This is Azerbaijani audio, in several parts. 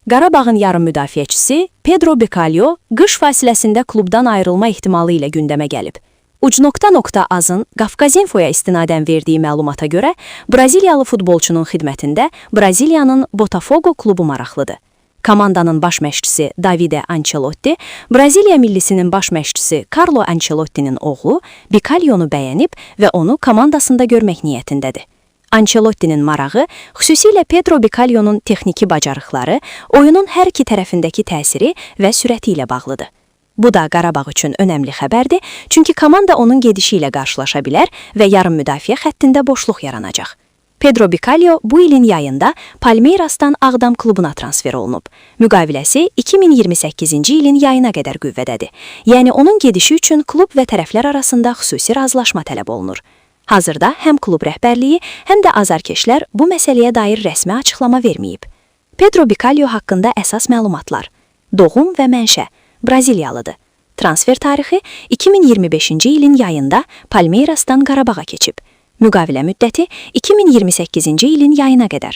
Qarabağın yarım müdafiəçisi Pedro Bicalho qış fasiləsində klubdan ayrılma ehtimalı ilə gündəmə gəlib. Uc.azın Qafqazinfoya istinadən verdiyi məlumata görə, Braziliyalı futbolçunun xidmətində Braziliyanın Botafogo klubu maraqlıdır. Komandanın baş məşqçisi Davide Ancelotti, Braziliya millisinin baş məşqçisi Carlo Ancelottinin oğlu Bicalhonu bəyənib və onu komandasında görmək niyyətindədir. Ancelottinin marağı xüsusilə Pedro Bicalhonun texniki bacarıqları, oyunun hər iki tərəfindəki təsiri və sürəti ilə bağlıdır. Bu da Qarabağ üçün önəmli xəbərdir, çünki komanda onun gedişi ilə qarşılaşa bilər və yarım müdafiə xəttində boşluq yaranacaq. Pedro Bicalho bu ilin yayında Palmeirasdan Ağdam klubuna transfer olunub. Müqaviləsi 2028-ci ilin yayına qədər qüvvədədir. Yəni onun gedişi üçün klub və tərəflər arasında xüsusi razılaşma tələb olunur. Hazırda həm klub rəhbərliyi, həm də azarkeşlər bu məsələyə dair rəsmi açıqlama verməyib. Pedro Bicalho haqqında əsas məlumatlar. Doğum və mənşə. Braziliyalıdır. Transfer tarixi 2025-ci ilin yayında Palmeirasdan Qarabağa keçib. Müqavilə müddəti 2028-ci ilin yayına qədər.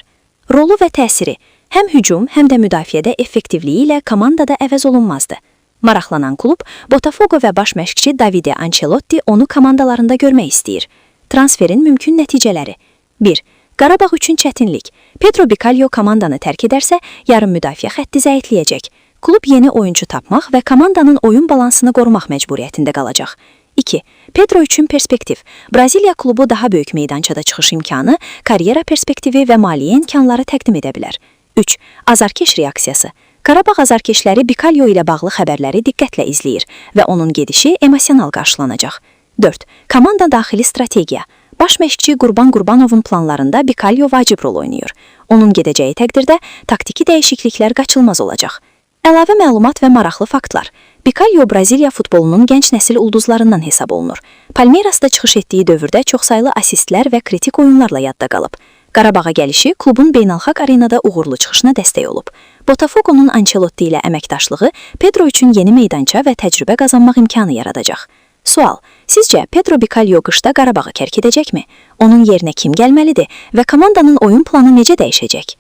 Rolu və təsiri həm hücum, həm də müdafiədə effektivliyi ilə komandada əvəz olunmazdı. Maraqlanan klub Botafogo və baş məşqçi Davide Ancelotti onu komandalarında görmək istəyir. Transferin mümkün nəticələri. 1. Qarabağ üçün çətinlik. Pedro Bicalho komandanı tərk edərsə, yarım müdafiə xətti zəifləyəcək. Klub yeni oyuncu tapmaq və komandanın oyun balansını qorumaq məcburiyyətində qalacaq. 2. Pedro üçün perspektiv. Braziliya klubu daha böyük meydançada çıxış imkanı, karyera perspektivi və maliyyə imkanları təqdim edə bilər. 3. Azarkeş reaksiyası. Qarabağ azarkeşləri Bicalho ilə bağlı xəbərləri diqqətlə izləyir və onun gedişi emosional qarşılanacaq. 4. Komanda daxili strategiya. Baş məşqçi Qurban Qurbanovun planlarında Bicalho vacib rol oynayır. Onun gedəcəyi təqdirdə taktiki dəyişikliklər qaçılmaz olacaq. Əlavə məlumat və maraqlı faktlar. Bicalho Braziliya futbolunun gənc nəsil ulduzlarından hesab olunur. Palmeirasda çıxış etdiyi dövrdə çoxsaylı asistlər və kritik oyunlarla yadda qalıb. Qarabağa gəlişi klubun beynəlxalq arenada uğurlu çıxışına dəstək olub. Botafogo'nun Ancelotti ilə əməkdaşlığı Pedro üçün yeni meydança və təcrübə qazanmaq imkanı yaradacaq. Sual: Sizcə Pedro Bicalho qışda Qarabağı tərk edəcəkmi? Onun yerinə kim gəlməlidir və komandanın oyun planı necə dəyişəcək?